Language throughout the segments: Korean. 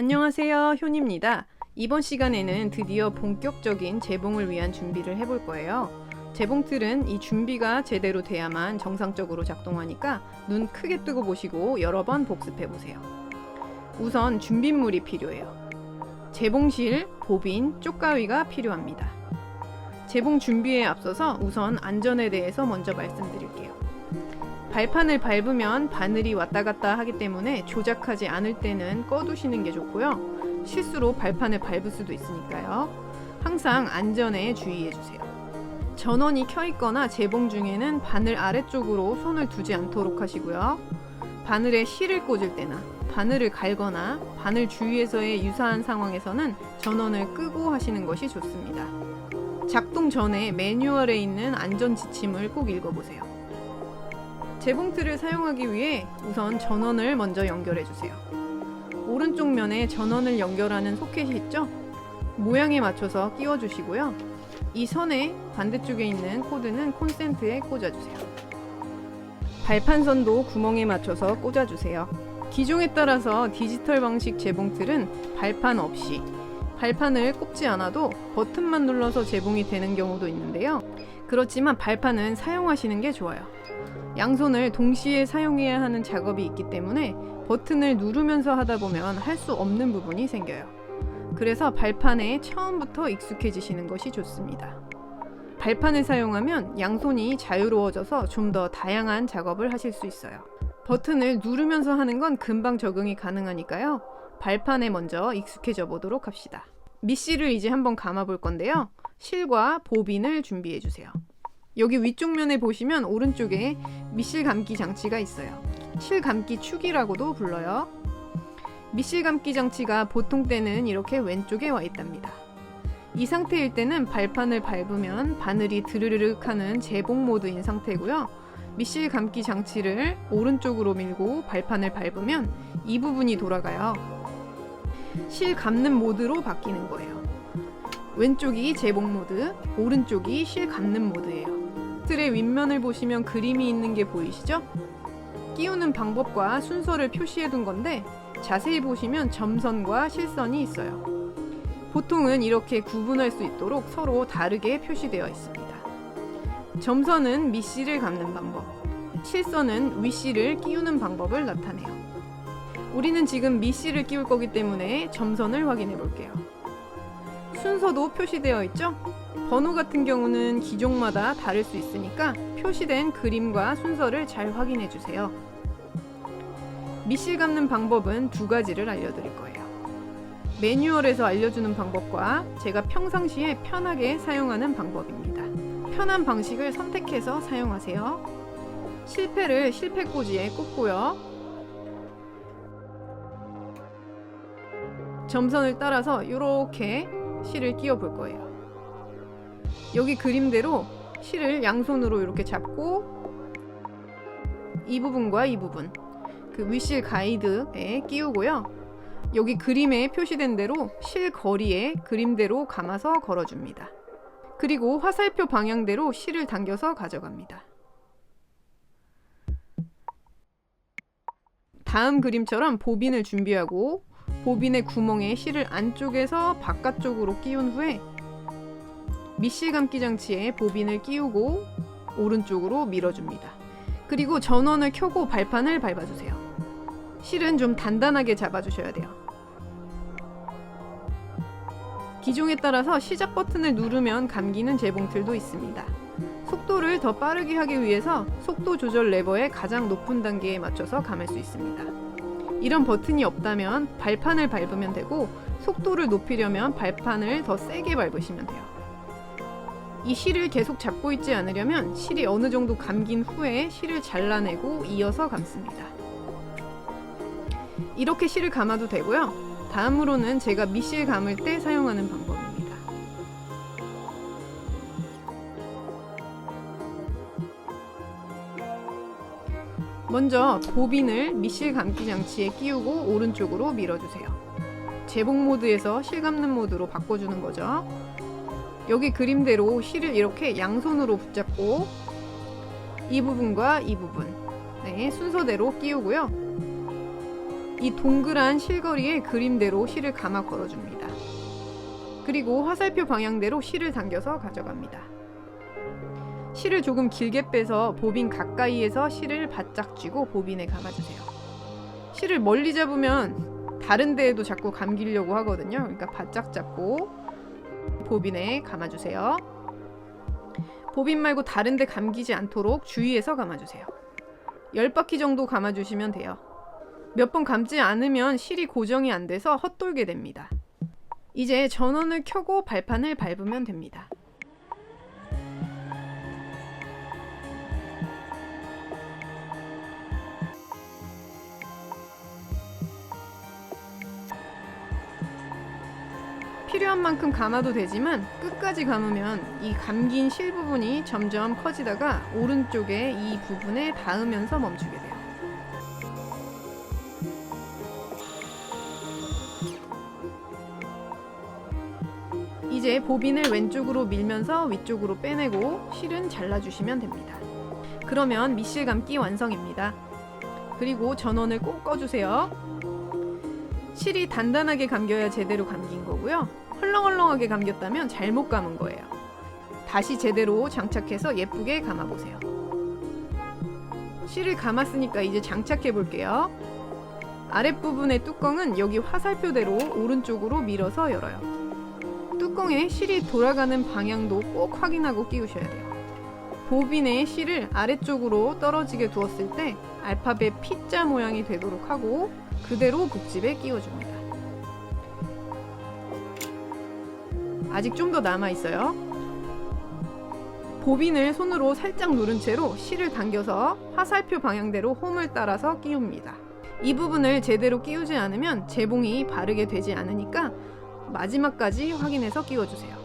안녕하세요, 효입니다. 이번 시간에는 드디어 본격적인 재봉을 위한 준비를 해볼 거예요. 재봉틀은 이 준비가 제대로 돼야만 정상적으로 작동하니까 눈 크게 뜨고 보시고 여러 번 복습해 보세요. 우선 준비물이 필요해요. 재봉실, 보빈, 쪽가위가 필요합니다. 재봉 준비에 앞서서 우선 안전에 대해서 먼저 말씀드릴게요. 발판을 밟으면 바늘이 왔다 갔다 하기 때문에 조작하지 않을 때는 꺼두시는 게 좋고요. 실수로 발판을 밟을 수도 있으니까요. 항상 안전에 주의해주세요. 전원이 켜있거나 재봉 중에는 바늘 아래쪽으로 손을 두지 않도록 하시고요. 바늘에 실을 꽂을 때나 바늘을 갈거나 바늘 주위에서의 유사한 상황에서는 전원을 끄고 하시는 것이 좋습니다. 작동 전에 매뉴얼에 있는 안전 지침을 꼭 읽어보세요. 재봉틀을 사용하기 위해 우선 전원을 먼저 연결해주세요. 오른쪽 면에 전원을 연결하는 소켓이 있죠? 모양에 맞춰서 끼워주시고요. 이 선의 반대쪽에 있는 코드는 콘센트에 꽂아주세요. 발판선도 구멍에 맞춰서 꽂아주세요. 기종에 따라서 디지털 방식 재봉틀은 발판 없이 발판을 꼽지 않아도 버튼만 눌러서 재봉이 되는 경우도 있는데요. 그렇지만 발판은 사용하시는 게 좋아요. 양손을 동시에 사용해야 하는 작업이 있기 때문에 버튼을 누르면서 하다 보면 할 수 없는 부분이 생겨요. 그래서 발판에 처음부터 익숙해지시는 것이 좋습니다. 발판을 사용하면 양손이 자유로워져서 좀 더 다양한 작업을 하실 수 있어요. 버튼을 누르면서 하는 건 금방 적응이 가능하니까요. 발판에 먼저 익숙해져 보도록 합시다. 밑실을 이제 한번 감아 볼 건데요. 실과 보빈을 준비해 주세요. 여기 위쪽 면에 보시면 오른쪽에 밑실 감기 장치가 있어요. 실 감기 축이라고도 불러요. 밑실 감기 장치가 보통 때는 이렇게 왼쪽에 와 있답니다. 이 상태일 때는 발판을 밟으면 바늘이 드르르륵 하는 재봉 모드인 상태고요. 밑실 감기 장치를 오른쪽으로 밀고 발판을 밟으면 이 부분이 돌아가요. 실 감는 모드로 바뀌는 거예요. 왼쪽이 재봉 모드, 오른쪽이 실 감는 모드예요. 틀의 윗면을 보시면 그림이 있는 게 보이시죠? 끼우는 방법과 순서를 표시해 둔 건데 자세히 보시면 점선과 실선이 있어요. 보통은 이렇게 구분할 수 있도록 서로 다르게 표시되어 있습니다. 점선은 밑실을 감는 방법, 실선은 윗실을 끼우는 방법을 나타내요. 우리는 지금 밑실을 끼울 거기 때문에 점선을 확인해 볼게요. 순서도 표시되어 있죠? 번호 같은 경우는 기종마다 다를 수 있으니까 표시된 그림과 순서를 잘 확인해 주세요. 밑실 감는 방법은 두 가지를 알려드릴 거예요. 매뉴얼에서 알려주는 방법과 제가 평상시에 편하게 사용하는 방법입니다. 편한 방식을 선택해서 사용하세요. 실패를 실패꽂이에 꽂고요. 점선을 따라서 이렇게 실을 끼워 볼 거예요. 여기 그림대로 실을 양손으로 이렇게 잡고 이 부분과 이 부분, 그 윗실 가이드에 끼우고요. 여기 그림에 표시된 대로 실 거리에 그림대로 감아서 걸어줍니다. 그리고 화살표 방향대로 실을 당겨서 가져갑니다. 다음 그림처럼 보빈을 준비하고 보빈의 구멍에 실을 안쪽에서 바깥쪽으로 끼운 후에 밑실 감기 장치에 보빈을 끼우고 오른쪽으로 밀어줍니다. 그리고 전원을 켜고 발판을 밟아주세요. 실은 좀 단단하게 잡아주셔야 돼요. 기종에 따라서 시작 버튼을 누르면 감기는 재봉틀도 있습니다. 속도를 더 빠르게 하기 위해서 속도 조절 레버의 가장 높은 단계에 맞춰서 감을 수 있습니다. 이런 버튼이 없다면 발판을 밟으면 되고 속도를 높이려면 발판을 더 세게 밟으시면 돼요. 이 실을 계속 잡고 있지 않으려면 실이 어느 정도 감긴 후에 실을 잘라내고 이어서 감습니다. 이렇게 실을 감아도 되고요. 다음으로는 제가 밑실 감을 때 사용하는 방법입니다. 먼저 보빈을 밑실 감기 장치에 끼우고 오른쪽으로 밀어주세요. 재봉 모드에서 실 감는 모드로 바꿔주는 거죠. 여기 그림대로 실을 이렇게 양손으로 붙잡고 이 부분과 이 부분 순서대로 끼우고요. 이 동그란 실거리에 그림대로 실을 감아 걸어줍니다. 그리고 화살표 방향대로 실을 당겨서 가져갑니다. 실을 조금 길게 빼서 보빈 가까이에서 실을 바짝 쥐고 보빈에 감아주세요. 실을 멀리 잡으면 다른 데에도 자꾸 감기려고 하거든요. 그러니까 바짝 잡고 보빈에 감아주세요. 보빈 말고 다른 데 감기지 않도록 주의해서 감아주세요. 10바퀴 정도 감아주시면 돼요. 몇 번 감지 않으면 실이 고정이 안 돼서 헛돌게 됩니다. 이제 전원을 켜고 발판을 밟으면 됩니다. 필요한 만큼 감아도 되지만 끝까지 감으면 이 감긴 실 부분이 점점 커지다가 오른쪽에 이 부분에 닿으면서 멈추게 돼요. 이제 보빈을 왼쪽으로 밀면서 위쪽으로 빼내고 실은 잘라주시면 됩니다. 그러면 밑실 감기 완성입니다. 그리고 전원을 꼭 꺼주세요. 실이 단단하게 감겨야 제대로 감긴 거고요. 헐렁헐렁하게 감겼다면 잘못 감은 거예요. 다시 제대로 장착해서 예쁘게 감아보세요. 실을 감았으니까 이제 장착해 볼게요. 아랫부분의 뚜껑은 여기 화살표대로 오른쪽으로 밀어서 열어요. 뚜껑에 실이 돌아가는 방향도 꼭 확인하고 끼우셔야 돼요. 보빈에 실을 아래쪽으로 떨어지게 두었을 때 알파벳 P자 모양이 되도록 하고 그대로 복집에 끼워줍니다. 아직 좀 더 남아있어요. 보빈을 손으로 살짝 누른 채로 실을 당겨서 화살표 방향대로 홈을 따라서 끼웁니다. 이 부분을 제대로 끼우지 않으면 재봉이 바르게 되지 않으니까 마지막까지 확인해서 끼워주세요.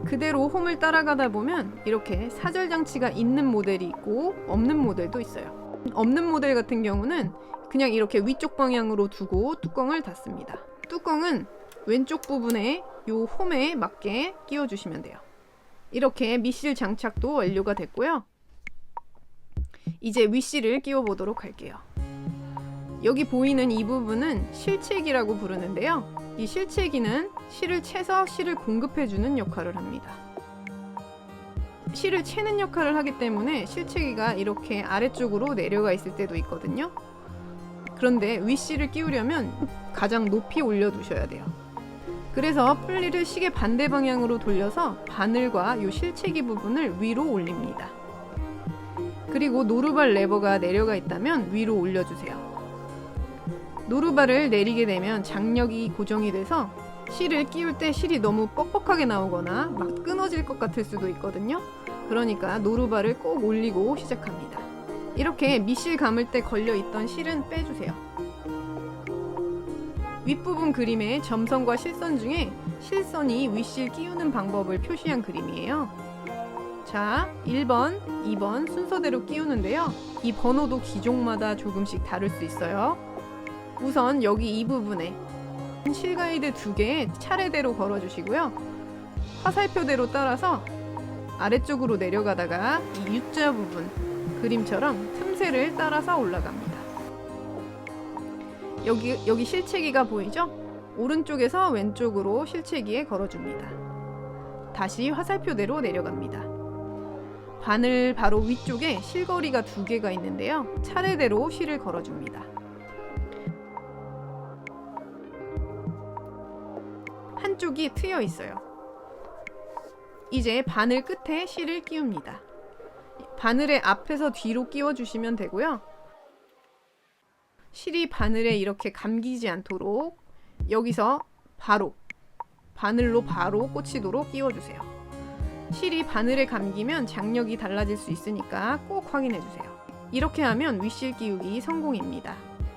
그대로 홈을 따라가다 보면 이렇게 사절장치가 있는 모델이 있고 없는 모델도 있어요. 없는 모델 같은 경우는 그냥 이렇게 위쪽 방향으로 두고 뚜껑을 닫습니다. 뚜껑은 왼쪽 부분에 요 홈에 맞게 끼워주시면 돼요. 이렇게 밑실 장착도 완료가 됐고요. 이제 윗실을 끼워 보도록 할게요. 여기 보이는 이 부분은 실채기라고 부르는데요. 이 실채기는 실을 채서 실을 공급해주는 역할을 합니다. 실을 채는 역할을 하기 때문에 실채기가 이렇게 아래쪽으로 내려가 있을 때도 있거든요. 그런데 윗실을 끼우려면 가장 높이 올려두셔야 돼요. 그래서 풀리를 시계 반대 방향으로 돌려서 바늘과 이 실채기 부분을 위로 올립니다. 그리고 노루발 레버가 내려가 있다면 위로 올려주세요. 노루발을 내리게 되면 장력이 고정이 돼서 실을 끼울 때 실이 너무 뻑뻑하게 나오거나 막 끊어질 것 같을 수도 있거든요. 그러니까 노루발을 꼭 올리고 시작합니다. 이렇게 밑실 감을 때 걸려있던 실은 빼주세요. 윗부분 그림의 점선과 실선 중에 실선이 윗실 끼우는 방법을 표시한 그림이에요. 자, 1번, 2번 순서대로 끼우는데요. 이 번호도 기종마다 조금씩 다를 수 있어요. 우선 여기 이 부분에 실가이드 2개 차례대로 걸어주시고요. 화살표대로 따라서 아래쪽으로 내려가다가 이 U자 부분 그림처럼 틈새를 따라서 올라갑니다. 여기 실채기가 보이죠? 오른쪽에서 왼쪽으로 실채기에 걸어줍니다. 다시 화살표대로 내려갑니다. 바늘 바로 위쪽에 실거리가 2개가 있는데요. 차례대로 실을 걸어줍니다. 한쪽이 트여 있어요. 이제 바늘 끝에 실을 끼웁니다. 바늘의 앞에서 뒤로 끼워주시면 되고요. 실이 바늘에 이렇게 감기지 않도록 여기서 바늘로 바로 꽂히도록 끼워주세요. 실이 바늘에 감기면 장력이 달라질 수 있으니까 꼭 확인해주세요. 이렇게 하면 윗실 끼우기 성공입니다.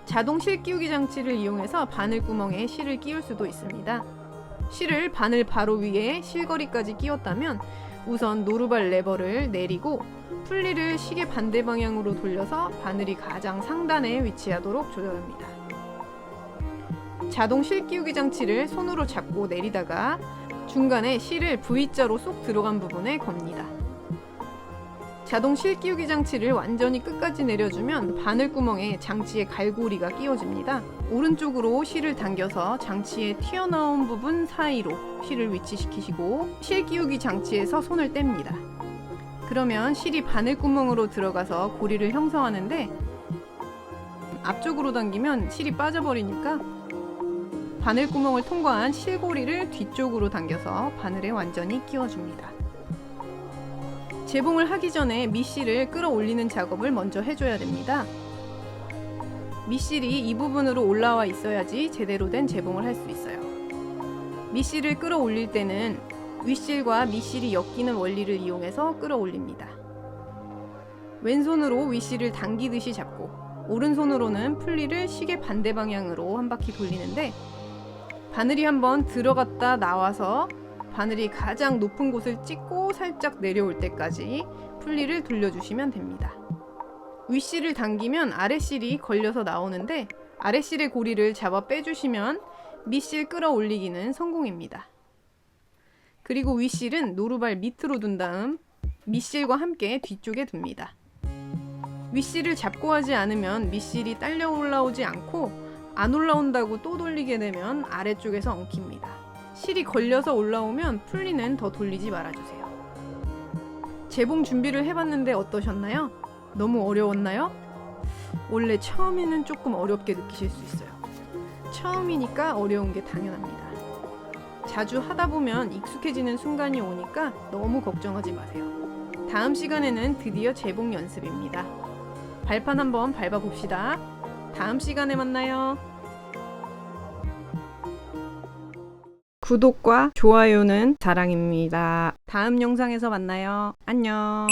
자동 실 끼우기 장치를 이용해서 바늘 구멍에 실을 끼울 수도 있습니다. 실을 바늘 바로 위에 실거리까지 끼웠다면 우선 노루발 레버를 내리고 풀리를 시계 반대 방향으로 돌려서 바늘이 가장 상단에 위치하도록 조절합니다. 자동 실 끼우기 장치를 손으로 잡고 내리다가 중간에 실을 V자로 쏙 들어간 부분에 겁니다. 자동 실 끼우기 장치를 완전히 끝까지 내려주면 바늘구멍에 장치의 갈고리가 끼워집니다. 오른쪽으로 실을 당겨서 장치의 튀어나온 부분 사이로 실을 위치시키시고 실 끼우기 장치에서 손을 뗍니다. 그러면 실이 바늘구멍으로 들어가서 고리를 형성하는데 앞쪽으로 당기면 실이 빠져버리니까 바늘구멍을 통과한 실고리를 뒤쪽으로 당겨서 바늘에 완전히 끼워줍니다. 재봉을 하기 전에 밑실을 끌어올리는 작업을 먼저 해줘야 됩니다. 밑실이 이 부분으로 올라와 있어야지 제대로 된 재봉을 할 수 있어요. 밑실을 끌어올릴 때는 윗실과 밑실이 엮이는 원리를 이용해서 끌어올립니다. 왼손으로 윗실을 당기듯이 잡고 오른손으로는 풀리를 시계 반대 방향으로 한 바퀴 돌리는데 바늘이 한번 들어갔다 나와서 바늘이 가장 높은 곳을 찍고 살짝 내려올 때까지 풀리를 돌려주시면 됩니다. 윗실을 당기면 아랫실이 걸려서 나오는데 아랫실의 고리를 잡아 빼주시면 밑실 끌어올리기는 성공입니다. 그리고 윗실은 노루발 밑으로 둔 다음 밑실과 함께 뒤쪽에 둡니다. 윗실을 잡고 하지 않으면 밑실이 딸려 올라오지 않고 안 올라온다고 또 돌리게 되면 아래쪽에서 엉킵니다. 실이 걸려서 올라오면 풀리는 더 돌리지 말아주세요. 재봉 준비를 해봤는데 어떠셨나요? 너무 어려웠나요? 원래 처음에는 조금 어렵게 느끼실 수 있어요. 처음이니까 어려운 게 당연합니다. 자주 하다 보면 익숙해지는 순간이 오니까 너무 걱정하지 마세요. 다음 시간에는 드디어 재봉 연습입니다. 발판 한번 밟아봅시다. 다음 시간에 만나요. 구독과 좋아요는 사랑입니다. 다음 영상에서 만나요. 안녕.